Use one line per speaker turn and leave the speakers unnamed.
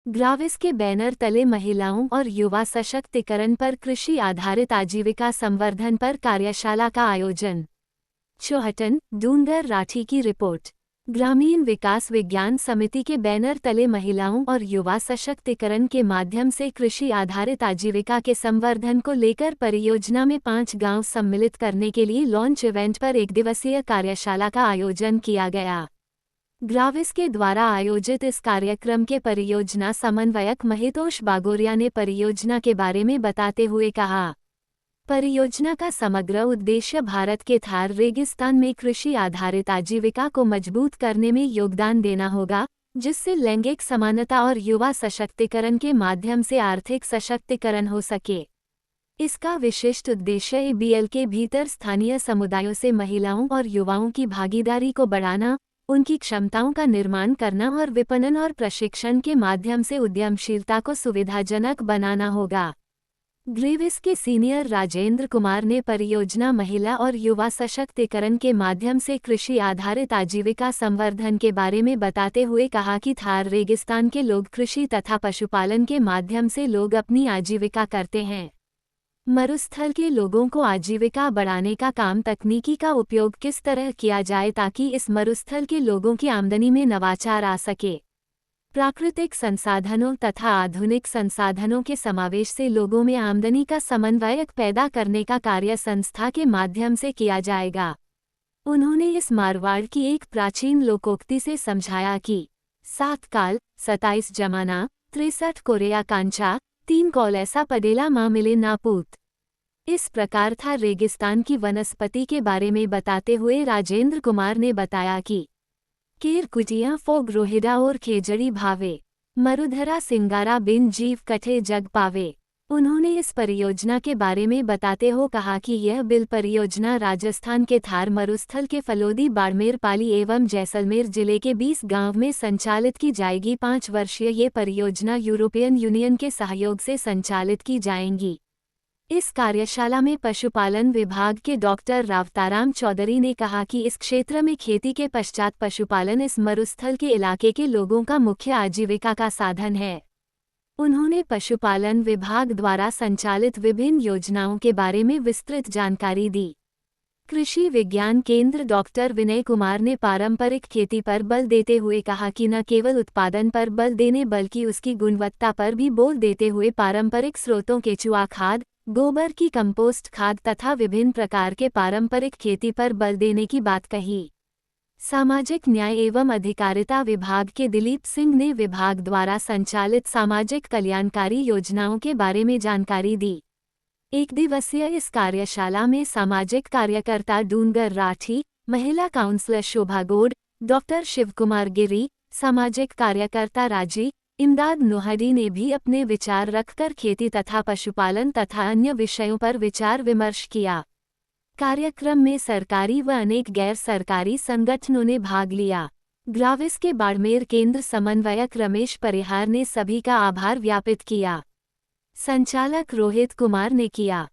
ग्राविस के बैनर तले महिलाओं और युवा सशक्तिकरण पर कृषि आधारित आजीविका संवर्धन पर कार्यशाला का आयोजन। चौहटन, डूंगर राठी की रिपोर्ट। ग्रामीण विकास विज्ञान समिति के बैनर तले महिलाओं और युवा सशक्तिकरण के माध्यम से कृषि आधारित आजीविका के संवर्धन को लेकर परियोजना में 5 गांव सम्मिलित करने के लिए लॉन्च इवेंट पर 1 दिवसीय कार्यशाला का आयोजन किया गया। ग्राविस के द्वारा आयोजित इस कार्यक्रम के परियोजना समन्वयक महितोष बागोरिया ने परियोजना के बारे में बताते हुए कहा, परियोजना का समग्र उद्देश्य भारत के थार रेगिस्तान में कृषि आधारित आजीविका को मजबूत करने में योगदान देना होगा, जिससे लैंगिक समानता और युवा सशक्तिकरण के माध्यम से आर्थिक सशक्तिकरण हो सके। इसका विशिष्ट उद्देश्य एबीएल के भीतर स्थानीय समुदायों से महिलाओं और युवाओं की भागीदारी को बढ़ाना, उनकी क्षमताओं का निर्माण करना और विपणन और प्रशिक्षण के माध्यम से उद्यमशीलता को सुविधाजनक बनाना होगा। ग्रेविस के सीनियर राजेंद्र कुमार ने परियोजना महिला और युवा सशक्तिकरण के माध्यम से कृषि आधारित आजीविका संवर्धन के बारे में बताते हुए कहा कि थार रेगिस्तान के लोग कृषि तथा पशुपालन के माध्यम से लोग अपनी आजीविका करते हैं। मरुस्थल के लोगों को आजीविका बढ़ाने का काम तकनीकी का उपयोग किस तरह किया जाए ताकि इस मरुस्थल के लोगों की आमदनी में नवाचार आ सके। प्राकृतिक संसाधनों तथा आधुनिक संसाधनों के समावेश से लोगों में आमदनी का समन्वयक पैदा करने का कार्य संस्था के माध्यम से किया जाएगा। उन्होंने इस मारवाड़ की एक प्राचीन लोकोक्ति से समझाया कि 7 काल 27 जमाना 63 कोरेया कांचा 3 कौल ऐसा पडेला माँ मिले ना पूत। इस प्रकार था रेगिस्तान की वनस्पति के बारे में बताते हुए राजेंद्र कुमार ने बताया कि केर कुटिया फोग रोहिडा और खेजड़ी भावे, मरुधरा सिंगारा बिन जीव कठे जग पावे। उन्होंने इस परियोजना के बारे में बताते हुए कहा कि यह बिल परियोजना राजस्थान के थार मरुस्थल के फलोदी बाड़मेर पाली एवं जैसलमेर जिले के 20 गांव में संचालित की जाएगी। 5 वर्षीय ये परियोजना यूरोपियन यूनियन के सहयोग से संचालित की जाएंगी। इस कार्यशाला में पशुपालन विभाग के डॉक्टर रावताराम चौधरी ने कहा कि इस क्षेत्र में खेती के पश्चात पशुपालन इस मरुस्थल के इलाके के लोगों का मुख्य आजीविका का साधन है। उन्होंने पशुपालन विभाग द्वारा संचालित विभिन्न योजनाओं के बारे में विस्तृत जानकारी दी। कृषि विज्ञान केंद्र डॉक्टर विनय कुमार ने पारंपरिक खेती पर बल देते हुए कहा कि न केवल उत्पादन पर बल देने बल्कि उसकी गुणवत्ता पर भी बल देते हुए पारंपरिक स्रोतों केचुआ खाद, गोबर की कंपोस्ट खाद तथा विभिन्न प्रकार के पारंपरिक खेती पर बल देने की बात कही। सामाजिक न्याय एवं अधिकारिता विभाग के दिलीप सिंह ने विभाग द्वारा संचालित सामाजिक कल्याणकारी योजनाओं के बारे में जानकारी दी। 1 दिवसीय इस कार्यशाला में सामाजिक कार्यकर्ता डूंगर राठी, महिला काउंसलर शोभा गोड, डॉक्टर शिवकुमार गिरी, सामाजिक कार्यकर्ता राजी इमदाद नोहडी ने भी अपने विचार रखकर खेती तथा पशुपालन तथा अन्य विषयों पर विचार विमर्श किया। कार्यक्रम में सरकारी व अनेक गैर सरकारी संगठनों ने भाग लिया। ग्राविस के बाड़मेर केंद्र समन्वयक रमेश परिहार ने सभी का आभार ज्ञापित किया। संचालक रोहित कुमार ने किया।